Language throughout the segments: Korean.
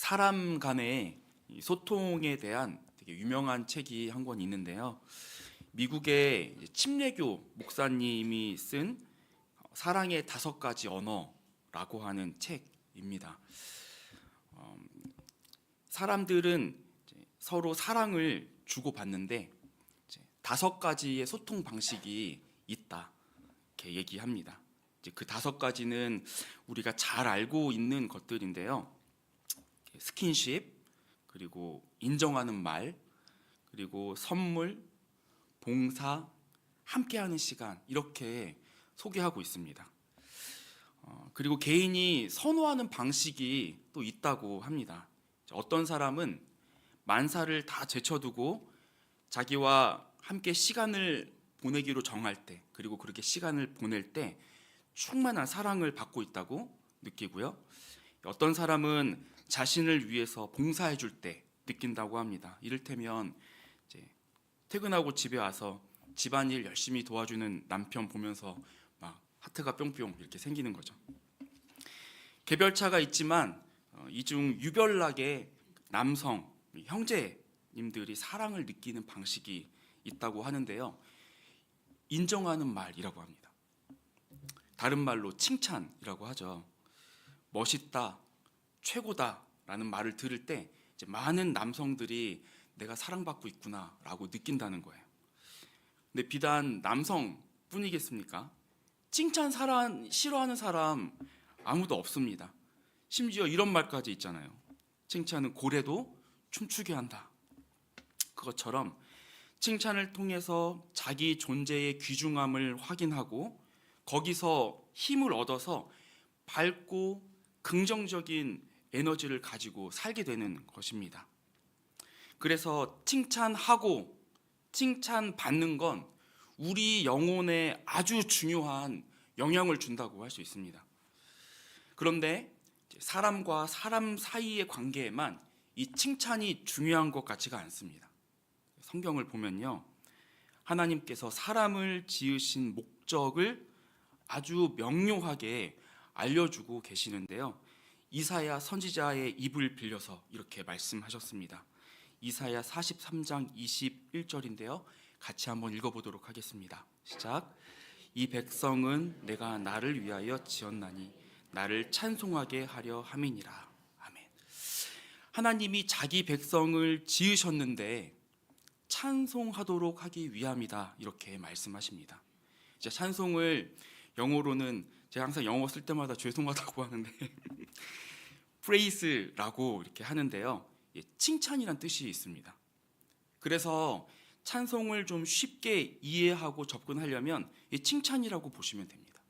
사람 간의 이 소통에 대한 되게 유명한 책이 한 권 있는데요. 미국의 침례교 목사님이 쓴 사랑의 5가지 언어라고 하는 책입니다. 사람들은 서로 사랑을 주고받는데 5가지의 소통 방식이 있다, 이렇게 얘기합니다. 그 5가지는 우리가 잘 알고 있는 것들인데요. 스킨십, 그리고 인정하는 말, 그리고 선물, 봉사, 함께하는 시간, 이렇게 소개하고 있습니다. 그리고 개인이 선호하는 방식이 또 있다고 합니다. 어떤 사람은 만사를 다 제쳐두고 자기와 함께 시간을 보내기로 정할 때, 그리고 그렇게 시간을 보낼 때 충만한 사랑을 받고 있다고 느끼고요. 어떤 사람은 자신을 위해서 봉사해 줄 때 느낀다고 합니다. 이를테면 이제 퇴근하고 집에 와서 집안일 열심히 도와주는 남편 보면서 막 하트가 뿅뿅 이렇게 생기는 거죠. 개별차가 있지만 이 중 유별나게 남성 형제님들이 사랑을 느끼는 방식이 있다고 하는데요. 인정하는 말이라고 합니다. 다른 말로 칭찬이라고 하죠. 멋있다, 최고다라는 말을 들을 때 이제 많은 남성들이 내가 사랑받고 있구나라고 느낀다는 거예요. 근데 비단 남성뿐이겠습니까? 칭찬 싫어하는 사람 아무도 없습니다. 심지어 이런 말까지 있잖아요. 칭찬은 고래도 춤추게 한다. 그것처럼 칭찬을 통해서 자기 존재의 귀중함을 확인하고 거기서 힘을 얻어서 밝고 긍정적인 에너지를 가지고 살게 되는 것입니다. 그래서 칭찬하고 칭찬받는 건 우리 영혼에 아주 중요한 영향을 준다고 할 수 있습니다. 그런데 사람과 사람 사이의 관계에만 이 칭찬이 중요한 것 같지가 않습니다. 성경을 보면요, 하나님께서 사람을 지으신 목적을 아주 명료하게 알려주고 계시는데요. 이사야 선지자의 입을 빌려서 이렇게 말씀하셨습니다. 이사야 43장 21절인데요. 같이 한번 읽어보도록 하겠습니다. 시작. 이 백성은 내가 나를 위하여 지었나니 나를 찬송하게 하려 함이니라. 아멘. 하나님이 자기 백성을 지으셨는데 찬송하도록 하기 위함이다, 이렇게 말씀하십니다. 이제 찬송을 영어로는 제가 항상 영어 쓸 때마다 죄송하다고 하는데 프레이스라고 이렇게 하는데요. 칭찬이란 뜻이 있습니다. 그래서 찬송을 좀 쉽게 이해하고 접근하려면 칭찬이라고 보시면 됩니다.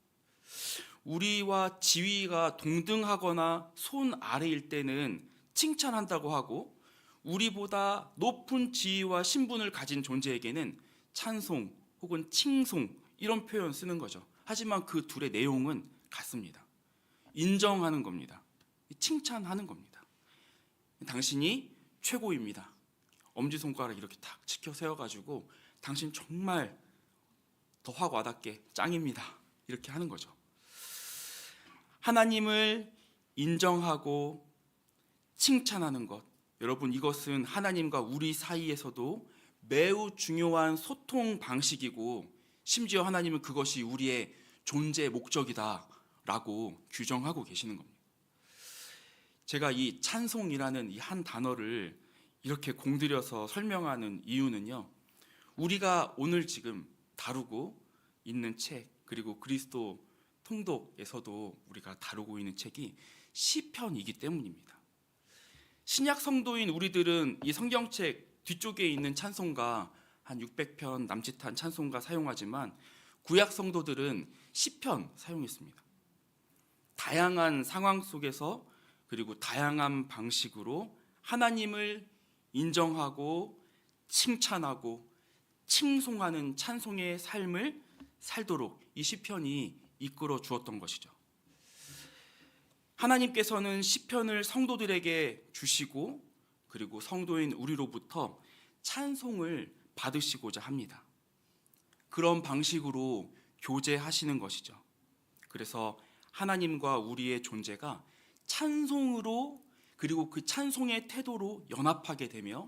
우리와 지위가 동등하거나 손 아래일 때는 칭찬한다고 하고, 우리보다 높은 지위와 신분을 가진 존재에게는 찬송 혹은 칭송 이런 표현 쓰는 거죠. 하지만 그 둘의 내용은 같습니다. 인정하는 겁니다. 칭찬하는 겁니다. 당신이 최고입니다. 엄지손가락 이렇게 탁 치켜 세워가지고 당신 정말 더 확 와닿게 짱입니다, 이렇게 하는 거죠. 하나님을 인정하고 칭찬하는 것, 여러분, 이것은 하나님과 우리 사이에서도 매우 중요한 소통 방식이고, 심지어 하나님은 그것이 우리의 존재 목적이다라고 규정하고 계시는 겁니다. 제가 이 찬송이라는 이 한 단어를 이렇게 공들여서 설명하는 이유는요, 우리가 오늘 지금 다루고 있는 책, 그리고 그리스도 통독에서도 우리가 다루고 있는 책이 시편이기 때문입니다. 신약 성도인 우리들은 이 성경책 뒤쪽에 있는 찬송가 한 600편 남짓한 찬송가 사용하지만 구약 성도들은 시편 사용했습니다. 다양한 상황 속에서 그리고 다양한 방식으로 하나님을 인정하고 칭찬하고 칭송하는 찬송의 삶을 살도록 이 시편이 이끌어 주었던 것이죠. 하나님께서는 시편을 성도들에게 주시고, 그리고 성도인 우리로부터 찬송을 받으시고자 합니다. 그런 방식으로 교제하시는 것이죠. 그래서 하나님과 우리의 존재가 찬송으로, 그리고 그 찬송의 태도로 연합하게 되며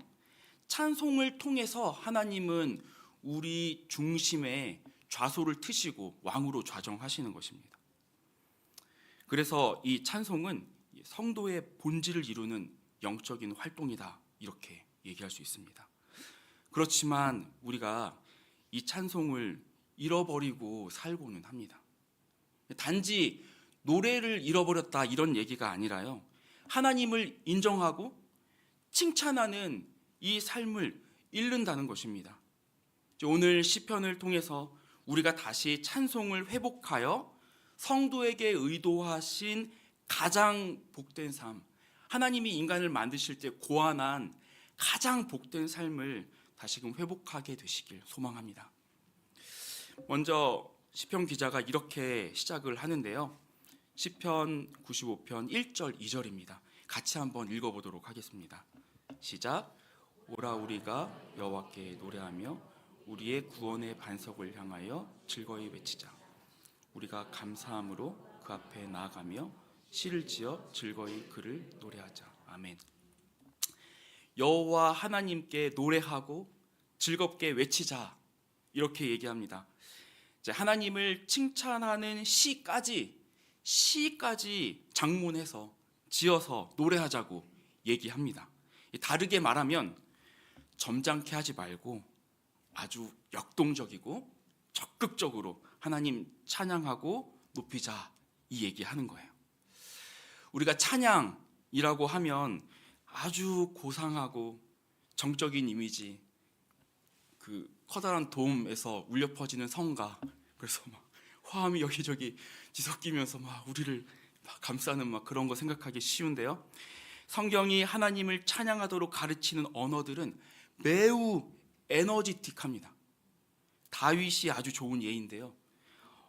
찬송을 통해서 하나님은 우리 중심에 좌소를 트시고 왕으로 좌정하시는 것입니다. 그래서 이 찬송은 성도의 본질을 이루는 영적인 활동이다, 이렇게 얘기할 수 있습니다. 그렇지만 우리가 이 찬송을 잃어버리고 살고는 합니다. 단지 노래를 잃어버렸다 이런 얘기가 아니라요, 하나님을 인정하고 칭찬하는 이 삶을 잃는다는 것입니다. 오늘 시편을 통해서 우리가 다시 찬송을 회복하여 성도에게 의도하신 가장 복된 삶, 하나님이 인간을 만드실 때 고안한 가장 복된 삶을 다시금 회복하게 되시길 소망합니다. 먼저 시편 기자가 이렇게 시작을 하는데요, 시편 95편 1절 2절입니다. 같이 한번 읽어보도록 하겠습니다. 시작. 오라 우리가 여호와께 노래하며 우리의 구원의 반석을 향하여 즐거이 외치자. 우리가 감사함으로 그 앞에 나아가며 시를 지어 즐거이 그를 노래하자. 아멘. 여호와 하나님께 노래하고 즐겁게 외치자, 이렇게 얘기합니다. 하나님을 칭찬하는 시까지 장문해서 지어서 노래하자고 얘기합니다. 다르게 말하면 점잖게 하지 말고 아주 역동적이고 적극적으로 하나님 찬양하고 높이자, 이 얘기하는 거예요. 우리가 찬양이라고 하면 아주 고상하고 정적인 이미지, 그 커다란 돔에서 울려 퍼지는 성가, 그래서 막 화음이 여기저기 뒤섞이면서 막 우리를 막 감싸는 막 그런 거 생각하기 쉬운데요, 성경이 하나님을 찬양하도록 가르치는 언어들은 매우 에너지틱합니다. 다윗이 아주 좋은 예인데요,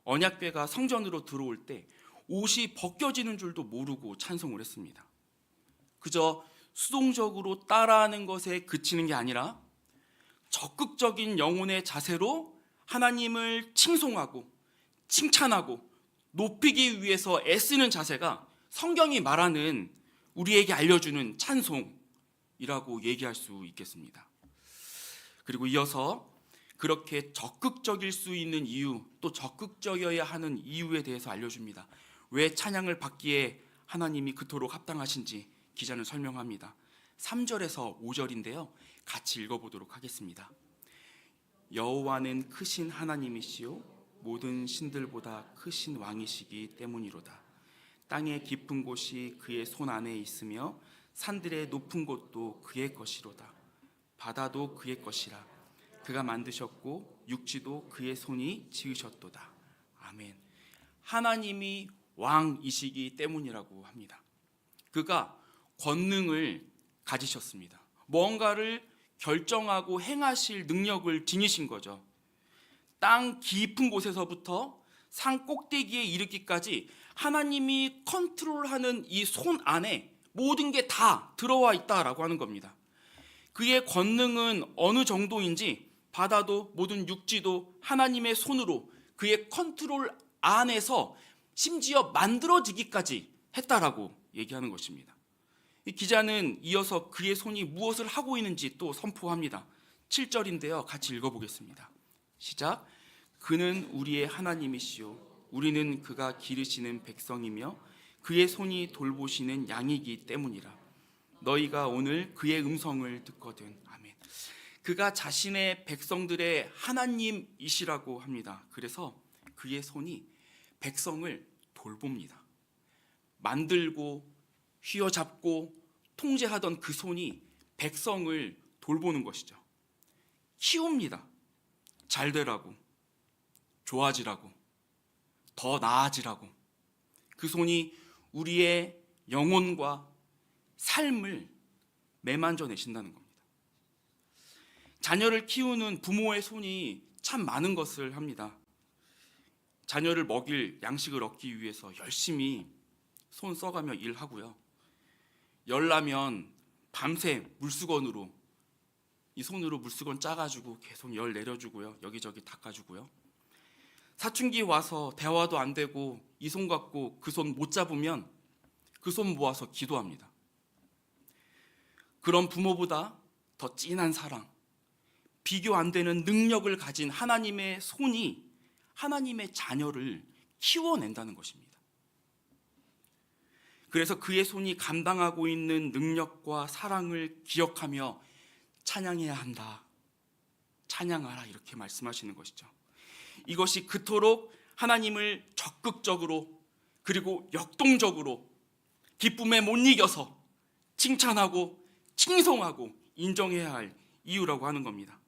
언약궤가 성전으로 들어올 때 옷이 벗겨지는 줄도 모르고 찬송을 했습니다. 그저 수동적으로 따라하는 것에 그치는 게 아니라 적극적인 영혼의 자세로 하나님을 칭송하고 칭찬하고 높이기 위해서 애쓰는 자세가 성경이 말하는, 우리에게 알려주는 찬송이라고 얘기할 수 있겠습니다. 그리고 이어서 그렇게 적극적일 수 있는 이유, 또 적극적이어야 하는 이유에 대해서 알려줍니다. 왜 찬양을 받기에 하나님이 그토록 합당하신지 기자는 설명합니다. 3절에서 5절인데요, 같이 읽어보도록 하겠습니다. 여호와는 크신 하나님이시요 모든 신들보다 크신 왕이시기 때문이로다. 땅의 깊은 곳이 그의 손 안에 있으며 산들의 높은 곳도 그의 것이로다. 바다도 그의 것이라. 그가 만드셨고 육지도 그의 손이 지으셨도다. 아멘. 하나님이 왕이시기 때문이라고 합니다. 그가 권능을 가지셨습니다. 뭔가를 결정하고 행하실 능력을 지니신 거죠. 땅 깊은 곳에서부터 산 꼭대기에 이르기까지 하나님이 컨트롤하는 이 손 안에 모든 게 다 들어와 있다라고 하는 겁니다. 그의 권능은 어느 정도인지 바다도 모든 육지도 하나님의 손으로 그의 컨트롤 안에서 심지어 만들어지기까지 했다라고 얘기하는 것입니다. 이 기자는 이어서 그의 손이 무엇을 하고 있는지 또 선포합니다. 7절인데요, 같이 읽어보겠습니다. 시작. 그는 우리의 하나님이시요 우리는 그가 기르시는 백성이며 그의 손이 돌보시는 양이기 때문이라. 너희가 오늘 그의 음성을 듣거든. 아멘. 그가 자신의 백성들의 하나님이시라고 합니다. 그래서 그의 손이 백성을 돌봅니다. 만들고 휘어잡고 통제하던 그 손이 백성을 돌보는 것이죠. 키웁니다. 잘 되라고, 좋아지라고, 더 나아지라고. 그 손이 우리의 영혼과 삶을 매만져 내신다는 겁니다. 자녀를 키우는 부모의 손이 참 많은 것을 합니다. 자녀를 먹일 양식을 얻기 위해서 열심히 손 써가며 일하고요. 열나면 밤새 물수건으로, 이 손으로 물수건 짜가지고 계속 열 내려주고요. 여기저기 닦아주고요. 사춘기 와서 대화도 안 되고 이 손 갖고 그 손 못 잡으면 그 손 모아서 기도합니다. 그런 부모보다 더 진한 사랑, 비교 안 되는 능력을 가진 하나님의 손이 하나님의 자녀를 키워낸다는 것입니다. 그래서 그의 손이 감당하고 있는 능력과 사랑을 기억하며 찬양해야 한다. 찬양하라, 이렇게 말씀하시는 것이죠. 이것이 그토록 하나님을 적극적으로 그리고 역동적으로 기쁨에 못 이겨서 칭찬하고 칭송하고 인정해야 할 이유라고 하는 겁니다.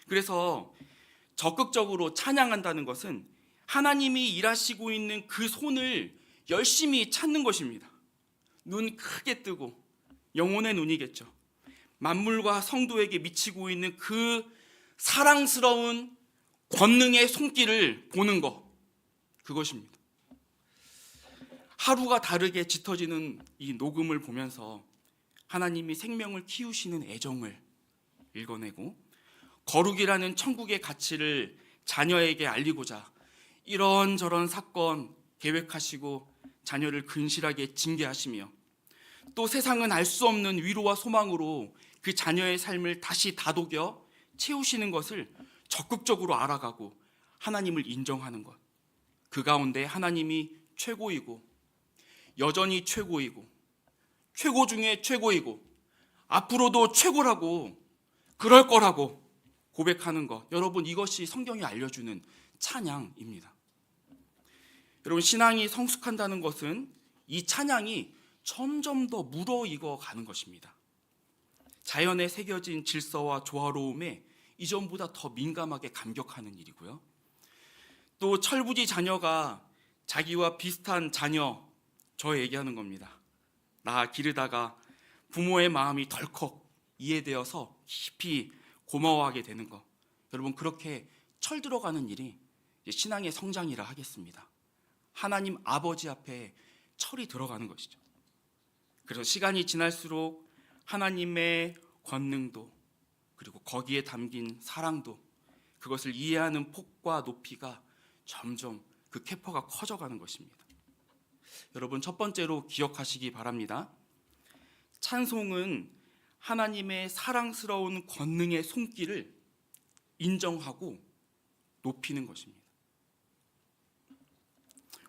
그래서 적극적으로 찬양한다는 것은 하나님이 일하시고 있는 그 손을 열심히 찾는 것입니다. 눈 크게 뜨고, 영혼의 눈이겠죠. 만물과 성도에게 미치고 있는 그 사랑스러운 권능의 손길을 보는 것, 그것입니다. 하루가 다르게 짙어지는 이 녹음을 보면서 하나님이 생명을 키우시는 애정을 읽어내고, 거룩이라는 천국의 가치를 자녀에게 알리고자 이런저런 사건 계획하시고 자녀를 근실하게 징계하시며, 또 세상은 알 수 없는 위로와 소망으로 그 자녀의 삶을 다시 다독여 채우시는 것을 적극적으로 알아가고 하나님을 인정하는 것, 그 가운데 하나님이 최고이고 여전히 최고이고 최고 중에 최고이고 앞으로도 최고라고, 그럴 거라고 고백하는 것, 여러분, 이것이 성경이 알려주는 찬양입니다. 여러분, 신앙이 성숙한다는 것은 이 찬양이 점점 더 무르익어 가는 것입니다. 자연에 새겨진 질서와 조화로움에 이전보다 더 민감하게 감격하는 일이고요. 또 철부지 자녀가 자기와 비슷한 자녀, 저 얘기하는 겁니다. 나 기르다가 부모의 마음이 덜컥 이해되어서 깊이 고마워하게 되는 것, 여러분, 그렇게 철 들어가는 일이 신앙의 성장이라 하겠습니다. 하나님 아버지 앞에 철이 들어가는 것이죠. 그래서 시간이 지날수록 하나님의 권능도 그리고 거기에 담긴 사랑도, 그것을 이해하는 폭과 높이가 점점 그 캐퍼가 커져가는 것입니다. 여러분, 첫 번째로 기억하시기 바랍니다. 찬송은 하나님의 사랑스러운 권능의 손길을 인정하고 높이는 것입니다.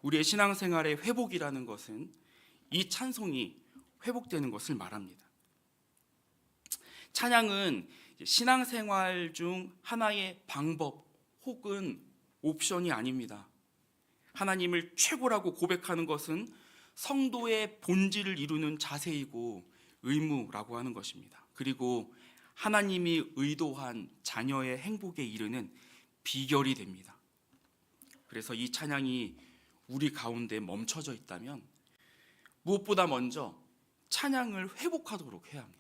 우리의 신앙생활의 회복이라는 것은 이 찬송이 회복되는 것을 말합니다. 찬양은 신앙생활 중 하나의 방법 혹은 옵션이 아닙니다. 하나님을 최고라고 고백하는 것은 성도의 본질을 이루는 자세이고 의무라고 하는 것입니다. 그리고 하나님이 의도한 자녀의 행복에 이르는 비결이 됩니다. 그래서 이 찬양이 우리 가운데 멈춰져 있다면 무엇보다 먼저 찬양을 회복하도록 해야 합니다.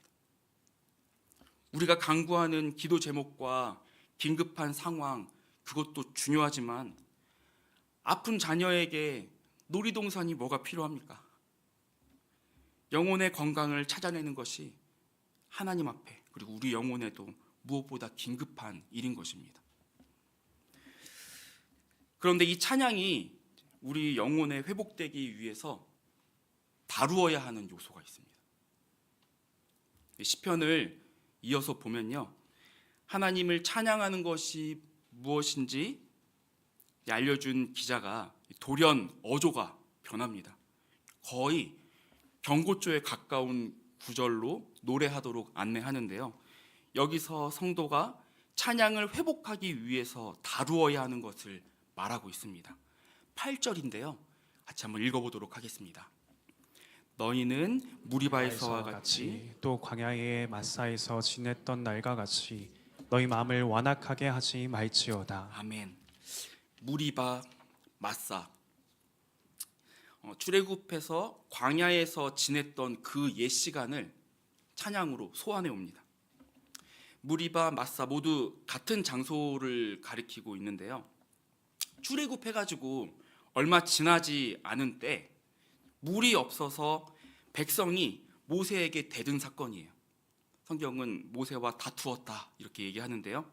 우리가 간구하는 기도 제목과 긴급한 상황, 그것도 중요하지만 아픈 자녀에게 놀이동산이 뭐가 필요합니까? 영혼의 건강을 찾아내는 것이 하나님 앞에, 그리고 우리 영혼에도 무엇보다 긴급한 일인 것입니다. 그런데 이 찬양이 우리 영혼에 회복되기 위해서 다루어야 하는 요소가 있습니다. 시편을 이어서 보면요, 하나님을 찬양하는 것이 무엇인지 알려준 기자가 돌연 어조가 변합니다. 거의 경고조에 가까운 구절로 노래하도록 안내하는데요, 여기서 성도가 찬양을 회복하기 위해서 다루어야 하는 것을 말하고 있습니다. 8절인데요, 같이 한번 읽어보도록 하겠습니다. 너희는 무리바에서와 같이 또 광야의 마사에서 지냈던 날과 같이 너희 마음을 완악하게 하지 말지어다. 아멘. 무리바, 마사, 출애굽해서 광야에서 지냈던 그 옛 시간을 찬양으로 소환해 옵니다. 무리바, 마사 모두 같은 장소를 가리키고 있는데요, 출애굽해가지고 얼마 지나지 않은 때 물이 없어서 백성이 모세에게 대든 사건이에요. 성경은 모세와 다투었다 이렇게 얘기하는데요,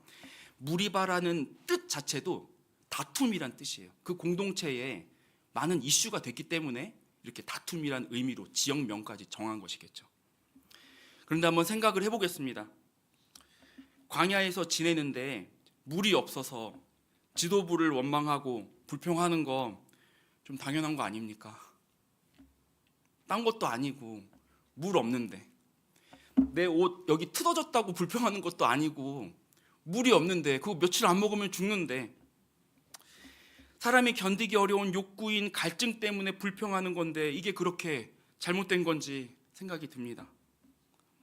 무리바라는 뜻 자체도 다툼이란 뜻이에요. 그 공동체에 많은 이슈가 됐기 때문에 이렇게 다툼이란 의미로 지역명까지 정한 것이겠죠. 그런데 한번 생각을 해보겠습니다. 광야에서 지내는데 물이 없어서 지도부를 원망하고 불평하는 거 좀 당연한 거 아닙니까? 딴 것도 아니고 물 없는데, 내 옷 여기 틀어졌다고 불평하는 것도 아니고 물이 없는데, 그거 며칠 안 먹으면 죽는데, 사람이 견디기 어려운 욕구인 갈증 때문에 불평하는 건데 이게 그렇게 잘못된 건지 생각이 듭니다.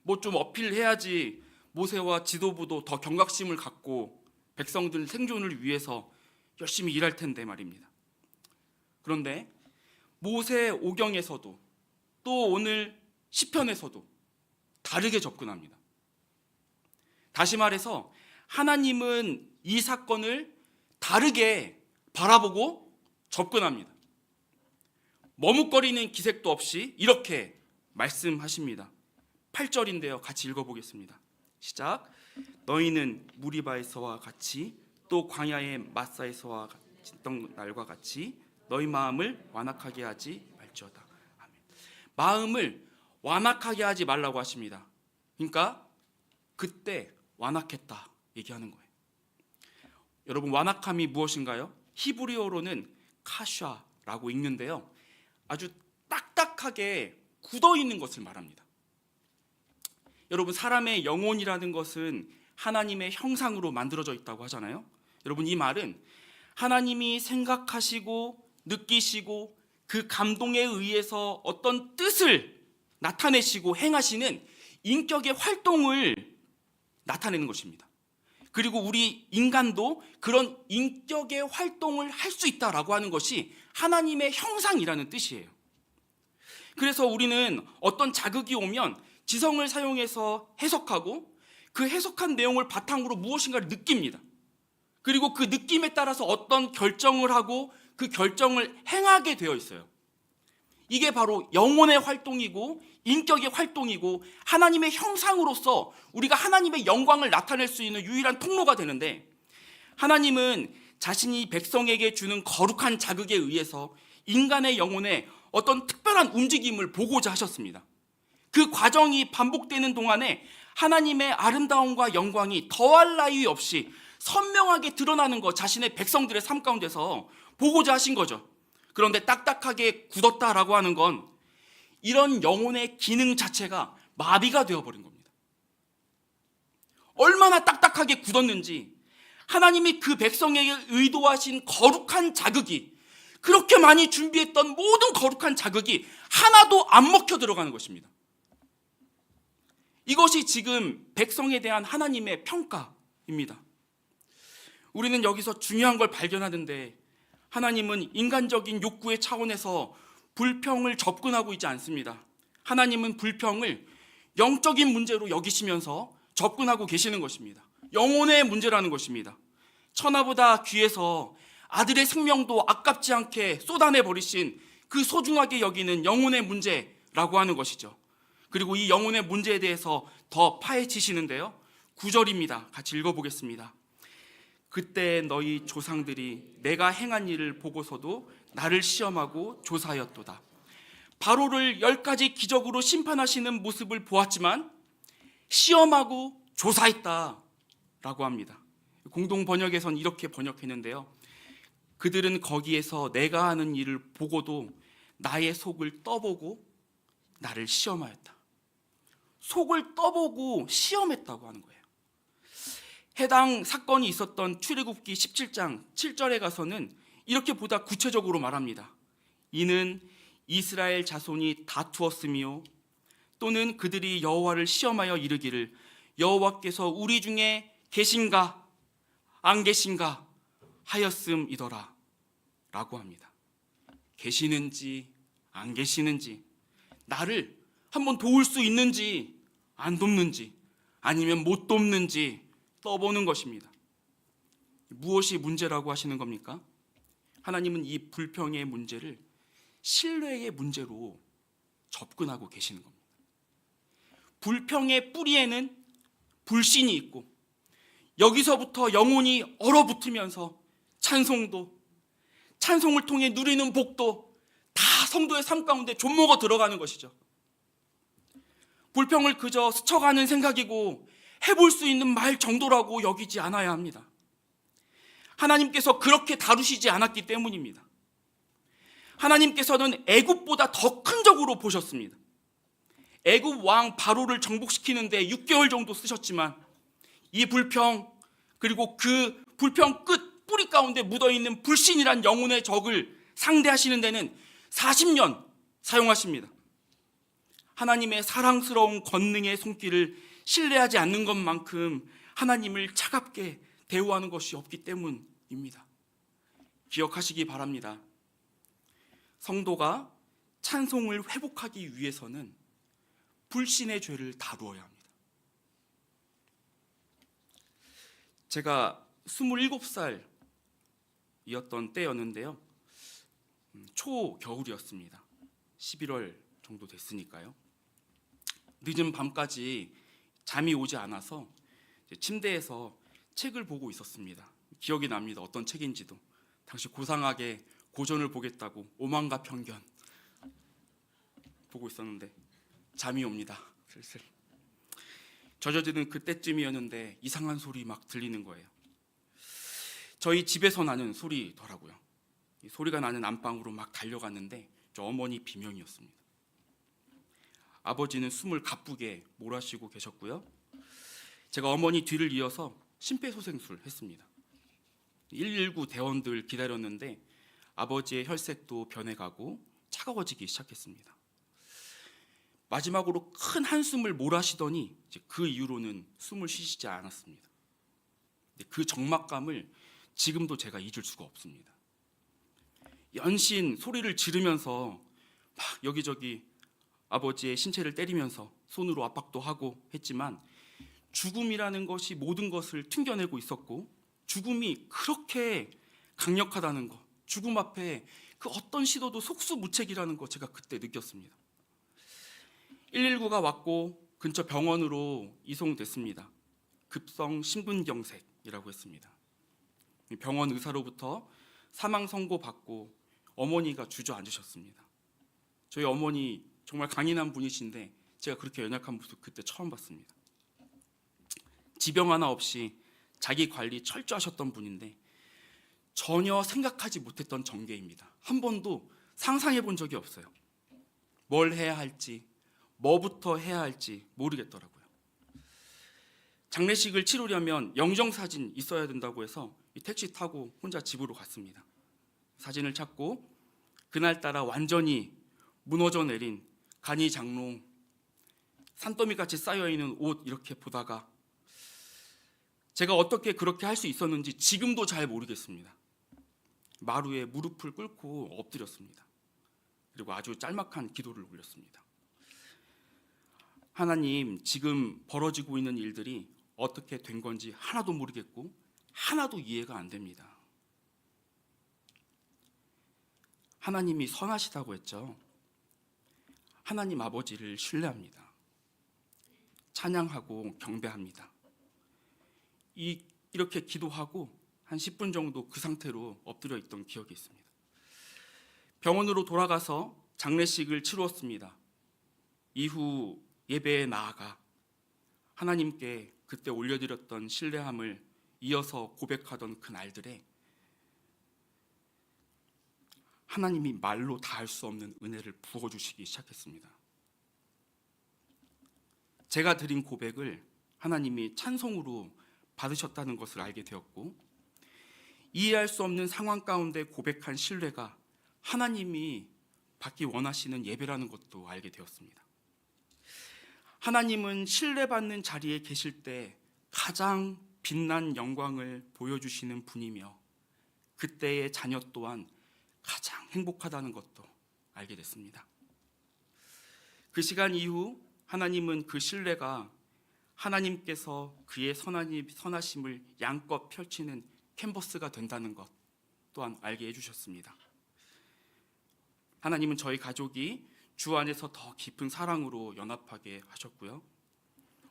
뭐 좀 어필해야지 모세와 지도부도 더 경각심을 갖고 백성들 생존을 위해서 열심히 일할 텐데 말입니다. 그런데 모세 오경에서도 또 오늘 시편에서도 다르게 접근합니다. 다시 말해서 하나님은 이 사건을 다르게 바라보고 접근합니다. 머뭇거리는 기색도 없이 이렇게 말씀하십니다. 8절인데요. 같이 읽어보겠습니다. 시작. 너희는 무리바에서와 같이 또 광야의 마사에서와 있던 날과 같이 너희 마음을 완악하게 하지 말지어다. 아멘. 마음을 완악하게 하지 말라고 하십니다. 그러니까 그때 완악했다 얘기하는 거예요. 여러분, 완악함이 무엇인가요? 히브리어로는 카샤라고 읽는데요, 아주 딱딱하게 굳어있는 것을 말합니다. 여러분, 사람의 영혼이라는 것은 하나님의 형상으로 만들어져 있다고 하잖아요. 여러분, 이 말은 하나님이 생각하시고 느끼시고 그 감동에 의해서 어떤 뜻을 나타내시고 행하시는 인격의 활동을 나타내는 것입니다. 그리고 우리 인간도 그런 인격의 활동을 할 수 있다라고 하는 것이 하나님의 형상이라는 뜻이에요. 그래서 우리는 어떤 자극이 오면 지성을 사용해서 해석하고 그 해석한 내용을 바탕으로 무엇인가를 느낍니다. 그리고 그 느낌에 따라서 어떤 결정을 하고 그 결정을 행하게 되어 있어요. 이게 바로 영혼의 활동이고 인격의 활동이고 하나님의 형상으로서 우리가 하나님의 영광을 나타낼 수 있는 유일한 통로가 되는데, 하나님은 자신이 백성에게 주는 거룩한 자극에 의해서 인간의 영혼에 어떤 특별한 움직임을 보고자 하셨습니다. 그 과정이 반복되는 동안에 하나님의 아름다움과 영광이 더할 나위 없이 선명하게 드러나는 것, 자신의 백성들의 삶 가운데서 보고자 하신 거죠. 그런데 딱딱하게 굳었다라고 하는 건 이런 영혼의 기능 자체가 마비가 되어버린 겁니다. 얼마나 딱딱하게 굳었는지 하나님이 그 백성에게 의도하신 거룩한 자극이, 그렇게 많이 준비했던 모든 거룩한 자극이 하나도 안 먹혀 들어가는 것입니다. 이것이 지금 백성에 대한 하나님의 평가입니다. 우리는 여기서 중요한 걸 발견하는데, 하나님은 인간적인 욕구의 차원에서 불평을 접근하고 있지 않습니다. 하나님은 불평을 영적인 문제로 여기시면서 접근하고 계시는 것입니다. 영혼의 문제라는 것입니다. 천하보다 귀해서 아들의 생명도 아깝지 않게 쏟아내버리신 그 소중하게 여기는 영혼의 문제라고 하는 것이죠. 그리고 이 영혼의 문제에 대해서 더 파헤치시는데요, 9절입니다. 같이 읽어보겠습니다. 그때 너희 조상들이 내가 행한 일을 보고서도 나를 시험하고 조사하였도다. 바로를 10가지 기적으로 심판하시는 모습을 보았지만 시험하고 조사했다 라고 합니다. 공동 번역에선 이렇게 번역했는데요, 그들은 거기에서 내가 하는 일을 보고도 나의 속을 떠보고 나를 시험하였다. 속을 떠보고 시험했다고 하는 거예요. 해당 사건이 있었던 출애굽기 17장 7절에 가서는 이렇게 보다 구체적으로 말합니다. 이는 이스라엘 자손이 다투었으며 또는 그들이 여호와를 시험하여 이르기를 여호와께서 우리 중에 계신가 안 계신가 하였음이더라 라고 합니다. 계시는지 안 계시는지, 나를 한번 도울 수 있는지 안 돕는지, 아니면 못 돕는지 떠보는 것입니다. 무엇이 문제라고 하시는 겁니까? 하나님은 이 불평의 문제를 신뢰의 문제로 접근하고 계시는 겁니다. 불평의 뿌리에는 불신이 있고, 여기서부터 영혼이 얼어붙으면서 찬송을 통해 누리는 복도 다 성도의 삶 가운데 좀먹어 들어가는 것이죠. 불평을 그저 스쳐가는 생각이고 해볼 수 있는 말 정도라고 여기지 않아야 합니다. 하나님께서 그렇게 다루시지 않았기 때문입니다. 하나님께서는 애굽보다 더 큰 적으로 보셨습니다. 애굽 왕 바로를 정복시키는데 6개월 정도 쓰셨지만 이 불평, 그리고 그 불평 끝 뿌리 가운데 묻어있는 불신이란 영혼의 적을 상대하시는 데는 40년 사용하십니다. 하나님의 사랑스러운 권능의 손길을 신뢰하지 않는 것만큼 하나님을 차갑게 대우하는 것이 없기 때문입니다. 기억하시기 바랍니다. 성도가 찬송을 회복하기 위해서는 불신의 죄를 다루어야 합니다. 제가 27살이었던 때였는데요. 초겨울이었습니다. 11월 정도 됐으니까요. 늦은 밤까지 잠이 오지 않아서 침대에서 책을 보고 있었습니다. 기억이 납니다. 어떤 책인지도. 당시 고상하게 고전을 보겠다고 오만과 편견 보고 있었는데 잠이 옵니다. 슬슬. 젖어드는 그때쯤이었는데 이상한 소리 막 들리는 거예요. 저희 집에서 나는 소리더라고요. 이 소리가 나는 안방으로 막 달려갔는데 저 어머니 비명이었습니다. 아버지는 숨을 가쁘게 몰아쉬고 계셨고요. 제가 어머니 뒤를 이어서 심폐소생술 했습니다. 119 대원들 기다렸는데 아버지의 혈색도 변해가고 차가워지기 시작했습니다. 마지막으로 큰 한숨을 몰아쉬더니 그 이후로는 숨을 쉬시지 않았습니다. 그 적막감을 지금도 제가 잊을 수가 없습니다. 연신 소리를 지르면서 막 여기저기 아버지의 신체를 때리면서 손으로 압박도 하고 했지만 죽음이라는 것이 모든 것을 튕겨내고 있었고 죽음이 그렇게 강력하다는 것, 죽음 앞에 그 어떤 시도도 속수무책이라는 것 제가 그때 느꼈습니다. 119가 왔고 근처 병원으로 이송됐습니다. 급성 심근경색이라고 했습니다. 병원 의사로부터 사망 선고 받고 어머니가 주저앉으셨습니다. 저희 어머니 정말 강인한 분이신데 제가 그렇게 연약한 모습 그때 처음 봤습니다. 지병 하나 없이 자기 관리 철저하셨던 분인데 전혀 생각하지 못했던 전개입니다. 한 번도 상상해 본 적이 없어요. 뭘 해야 할지, 뭐부터 해야 할지 모르겠더라고요. 장례식을 치르려면 영정사진 있어야 된다고 해서 이 택시 타고 혼자 집으로 갔습니다. 사진을 찾고 그날따라 완전히 무너져 내린 간이 장롱, 산더미같이 쌓여있는 옷 이렇게 보다가 제가 어떻게 그렇게 할 수 있었는지 지금도 잘 모르겠습니다. 마루에 무릎을 꿇고 엎드렸습니다. 그리고 아주 짤막한 기도를 올렸습니다. 하나님, 지금 벌어지고 있는 일들이 어떻게 된 건지 하나도 모르겠고 하나도 이해가 안 됩니다. 하나님이 선하시다고 했죠. 하나님 아버지를 신뢰합니다. 찬양하고 경배합니다. 이렇게 기도하고 한 10분 정도 그 상태로 엎드려 있던 기억이 있습니다. 병원으로 돌아가서 장례식을 치루었습니다. 이후 예배에 나아가 하나님께 그때 올려드렸던 신뢰함을 이어서 고백하던 그 날들에 하나님이 말로 다할 수 없는 은혜를 부어주시기 시작했습니다. 제가 드린 고백을 하나님이 찬송으로 받으셨다는 것을 알게 되었고 이해할 수 없는 상황 가운데 고백한 신뢰가 하나님이 받기 원하시는 예배라는 것도 알게 되었습니다. 하나님은 신뢰받는 자리에 계실 때 가장 빛난 영광을 보여주시는 분이며 그때의 자녀 또한 가장 행복하다는 것도 알게 됐습니다. 그 시간 이후 하나님은 그 신뢰가 하나님께서 그의 선하심을 양껏 펼치는 캔버스가 된다는 것 또한 알게 해주셨습니다. 하나님은 저희 가족이 주 안에서 더 깊은 사랑으로 연합하게 하셨고요.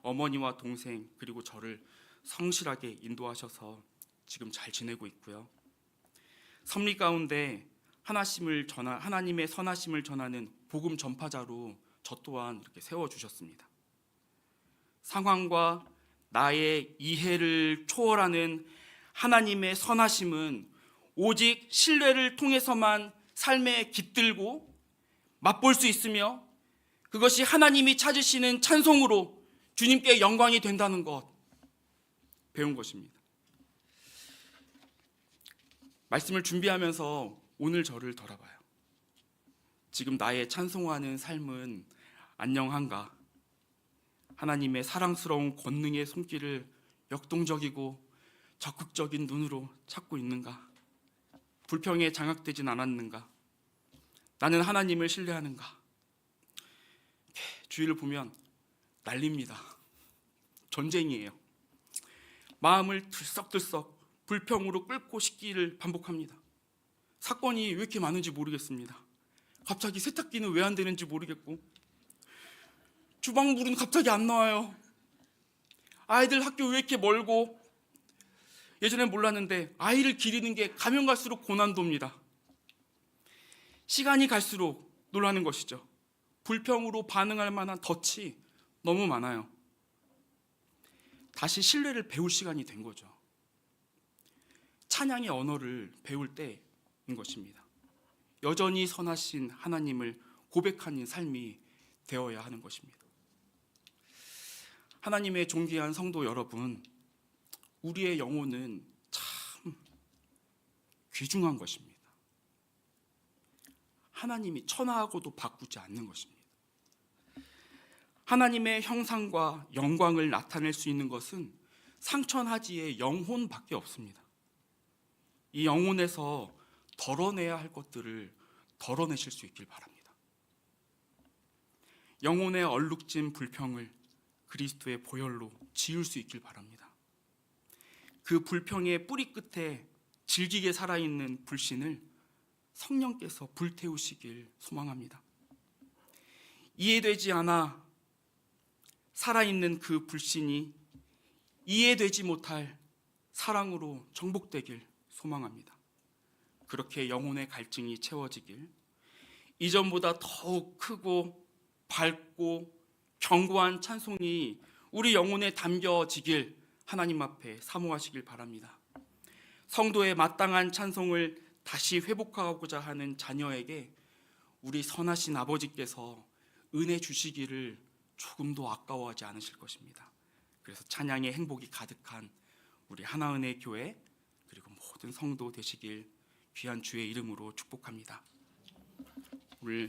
어머니와 동생 그리고 저를 성실하게 인도하셔서 지금 잘 지내고 있고요. 섭리 가운데 하나님의 선하심을 전하는 복음 전파자로 저 또한 이렇게 세워주셨습니다. 상황과 나의 이해를 초월하는 하나님의 선하심은 오직 신뢰를 통해서만 삶에 깃들고 맛볼 수 있으며 그것이 하나님이 찾으시는 찬송으로 주님께 영광이 된다는 것 배운 것입니다. 말씀을 준비하면서 오늘 저를 돌아봐요. 지금 나의 찬송하는 삶은 안녕한가? 하나님의 사랑스러운 권능의 손길을 역동적이고 적극적인 눈으로 찾고 있는가? 불평에 장악되진 않았는가? 나는 하나님을 신뢰하는가? 주위를 보면 난립니다. 전쟁이에요. 마음을 들썩들썩 불평으로 끓고 식기를 반복합니다. 사건이 왜 이렇게 많은지 모르겠습니다. 갑자기 세탁기는 왜 안 되는지 모르겠고 주방물은 갑자기 안 나와요. 아이들 학교 왜 이렇게 멀고 예전엔 몰랐는데 아이를 기르는 게 가면 갈수록 고난도입니다. 시간이 갈수록 놀라는 것이죠. 불평으로 반응할 만한 덫이 너무 많아요. 다시 신뢰를 배울 시간이 된 거죠. 찬양의 언어를 배울 때인 것입니다. 여전히 선하신 하나님을 고백하는 삶이 되어야 하는 것입니다. 하나님의 존귀한 성도 여러분, 우리의 영혼은 참 귀중한 것입니다. 하나님이 천하하고도 바꾸지 않는 것입니다. 하나님의 형상과 영광을 나타낼 수 있는 것은 상천하지의 영혼밖에 없습니다. 이 영혼에서 덜어내야 할 것들을 덜어내실 수 있길 바랍니다. 영혼의 얼룩진 불평을 그리스도의 보혈로 지울 수 있길 바랍니다. 그 불평의 뿌리 끝에 질기게 살아있는 불신을 성령께서 불태우시길 소망합니다. 이해되지 않아 살아있는 그 불신이 이해되지 못할 사랑으로 정복되길 소망합니다. 그렇게 영혼의 갈증이 채워지길, 이전보다 더욱 크고 밝고 견고한 찬송이 우리 영혼에 담겨지길 하나님 앞에 사모하시길 바랍니다. 성도의 마땅한 찬송을 다시 회복하고자 하는 자녀에게 우리 선하신 아버지께서 은혜 주시기를 조금도 아까워하지 않으실 것입니다. 그래서 찬양의 행복이 가득한 우리 하나은혜 교회 그리고 모든 성도 되시길 귀한 주의 이름으로 축복합니다. 오늘